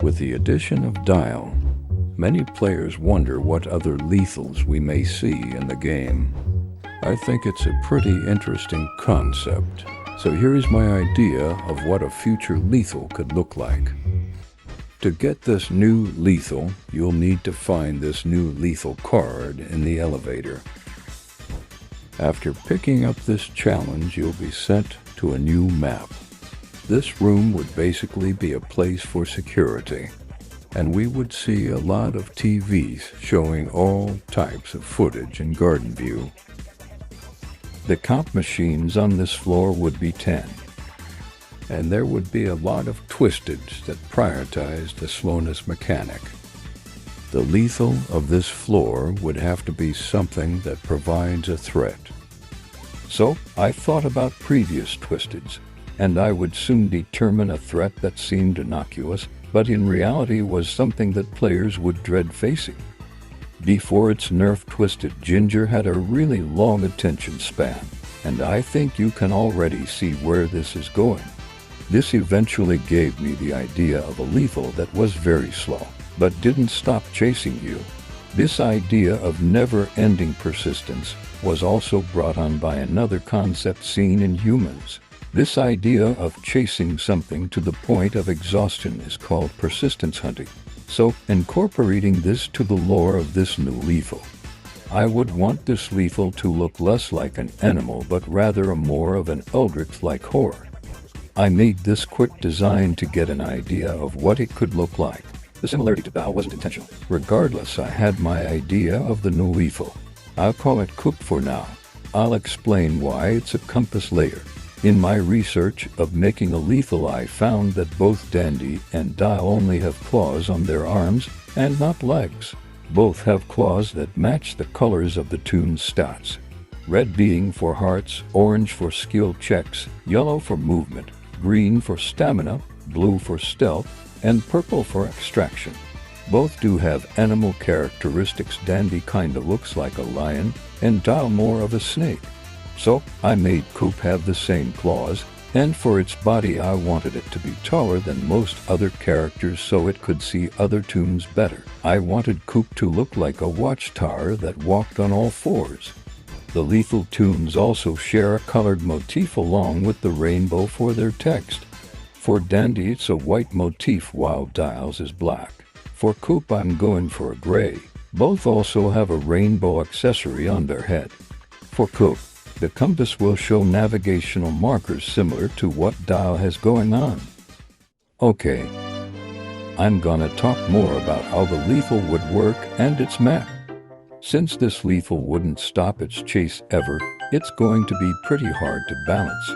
With the addition of Dial, many players wonder what other lethals we may see in the game. I think it's a pretty interesting concept, so here's my idea of what a future lethal could look like. To get this new lethal, you'll need to find this new lethal card in the elevator. After picking up this challenge, you'll be sent to a new map. This room would basically be a place for security, and we would see a lot of TVs showing all types of footage in garden view. The count machines on this floor would be 10, and there would be a lot of twistage that prioritized the slowness mechanic. The lethal of this floor would have to be something that provides a threat. So I thought about previous twistage, and I would soon determine a threat that seemed innocuous, but in reality was something that players would dread facing. Before its nerf, Twisted Ginger had a really long attention span, and I think you can already see where this is going. This eventually gave me the idea of a lethal that was very slow, but didn't stop chasing you. This idea of never-ending persistence was also brought on by another concept seen in humans. This idea of chasing something to the point of exhaustion is called persistence hunting. So, incorporating this to the lore of this new lethal, I would want this lethal to look less like an animal but rather more of an eldritch-like horror. I made this quick design to get an idea of what it could look like. The similarity to Bao wasn't intentional. Regardless, I had my idea of the new lethal. I'll call it Coop for now. I'll explain why it's a compass layer. In my research of making a lethal, I found that both Dandy and Dial only have claws on their arms and not legs. Both have claws that match the colors of the toon's stats. Red being for hearts, orange for skill checks, yellow for movement, green for stamina, blue for stealth, and purple for extraction. Both do have animal characteristics. Dandy kinda looks like a lion, and Dial more of a snake. So I made Coop have the same claws, and for its body I wanted it to be taller than most other characters so it could see other toons better. I wanted Coop to look like a watchtower that walked on all fours. The lethal toons also share a colored motif along with the rainbow for their text. For Dandy it's a white motif while Dial's is black. For Coop I'm going for a gray. Both also have a rainbow accessory on their head. For Coop, the compass will show navigational markers similar to what Dial has going on. Okay, I'm gonna talk more about how the lethal would work and its map. Since this lethal wouldn't stop its chase ever, it's going to be pretty hard to balance.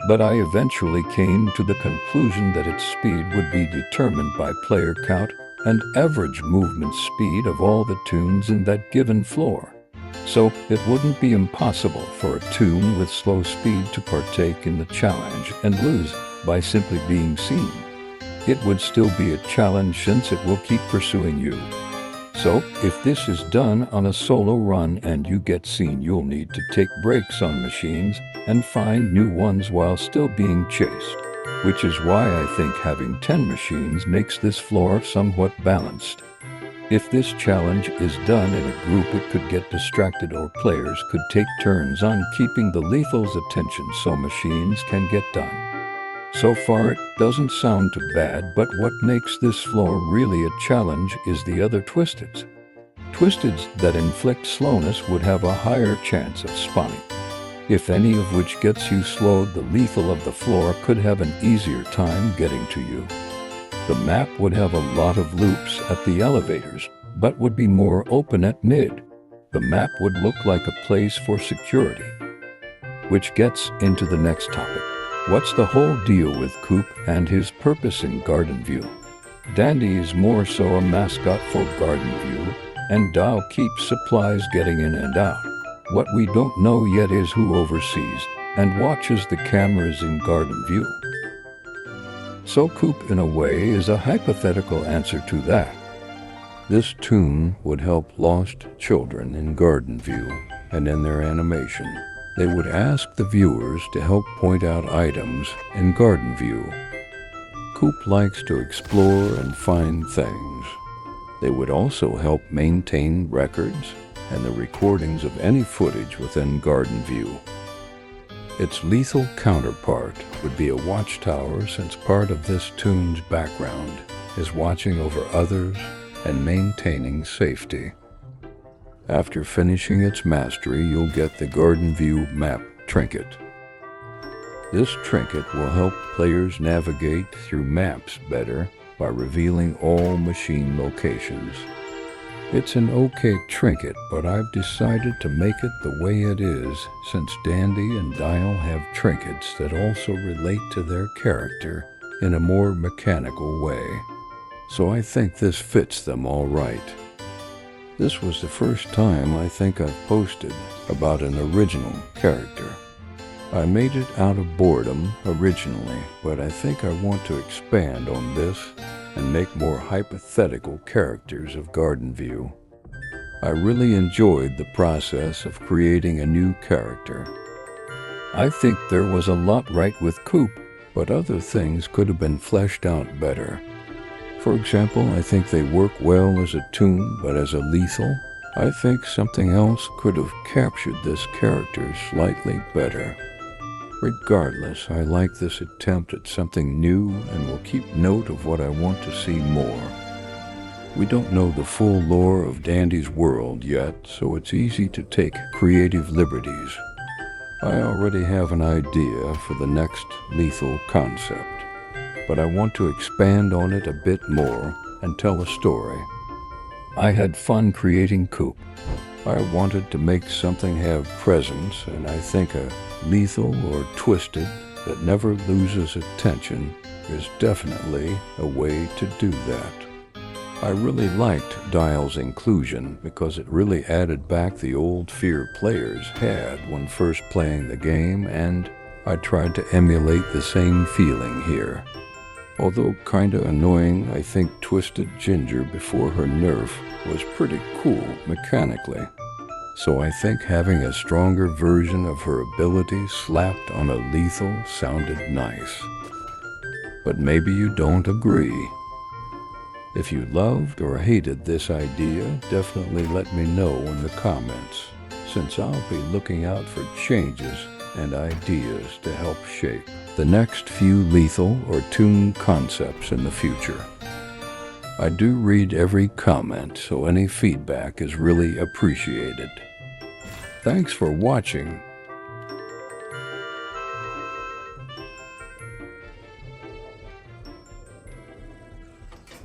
But I eventually came to the conclusion that its speed would be determined by player count and average movement speed of all the toons in that given floor. So it wouldn't be impossible for a toon with slow speed to partake in the challenge and lose by simply being seen. It would still be a challenge since it will keep pursuing you. So if this is done on a solo run and you get seen, you'll need to take breaks on machines and find new ones while still being chased. Which is why I think having 10 machines makes this floor somewhat balanced. If this challenge is done in a group, it could get distracted, or players could take turns on keeping the lethal's attention so machines can get done. So far it doesn't sound too bad, but what makes this floor really a challenge is the other twisteds. Twisteds that inflict slowness would have a higher chance of spawning. If any of which gets you slowed, the lethal of the floor could have an easier time getting to you. The map would have a lot of loops at the elevators, but would be more open at mid. The map would look like a place for security. Which gets into the next topic. What's the whole deal with Coop and his purpose in Garden View? Dandy is more so a mascot for Garden View, and Dial keeps supplies getting in and out. What we don't know yet is who oversees and watches the cameras in Garden View. So Coop, in a way, is a hypothetical answer to that. This toon would help lost children in Garden View, and in their animation, they would ask the viewers to help point out items in Garden View. Coop likes to explore and find things. They would also help maintain records and the recordings of any footage within Garden View. Its lethal counterpart would be a watchtower, since part of this toon's background is watching over others and maintaining safety. After finishing its mastery, you'll get the Garden View Map Trinket. This trinket will help players navigate through maps better by revealing all machine locations. It's an okay trinket, but I've decided to make it the way it is, since Dandy and Dial have trinkets that also relate to their character in a more mechanical way. So I think this fits them all right. This was the first time I think I've posted about an original character. I made it out of boredom originally, but I think I want to expand on this and make more hypothetical characters of Garden View. I really enjoyed the process of creating a new character. I think there was a lot right with Coop, but other things could have been fleshed out better. For example, I think they work well as a toon, but as a lethal, I think something else could have captured this character slightly better. Regardless, I like this attempt at something new and will keep note of what I want to see more. We don't know the full lore of Dandy's world yet, so it's easy to take creative liberties. I already have an idea for the next lethal concept, but I want to expand on it a bit more and tell a story. I had fun creating Coop. I wanted to make something have presence, and I think a lethal or twisted that never loses attention is definitely a way to do that. I really liked Dial's inclusion because it really added back the old fear players had when first playing the game, and I tried to emulate the same feeling here. Although kinda annoying, I think Twisted Ginger before her nerf was pretty cool mechanically. So I think having a stronger version of her ability slapped on a lethal sounded nice. But maybe you don't agree. If you loved or hated this idea, definitely let me know in the comments, since I'll be looking out for changes and ideas to help shape the next few lethal or toon concepts in the future. I do read every comment, so any feedback is really appreciated. Thanks for watching.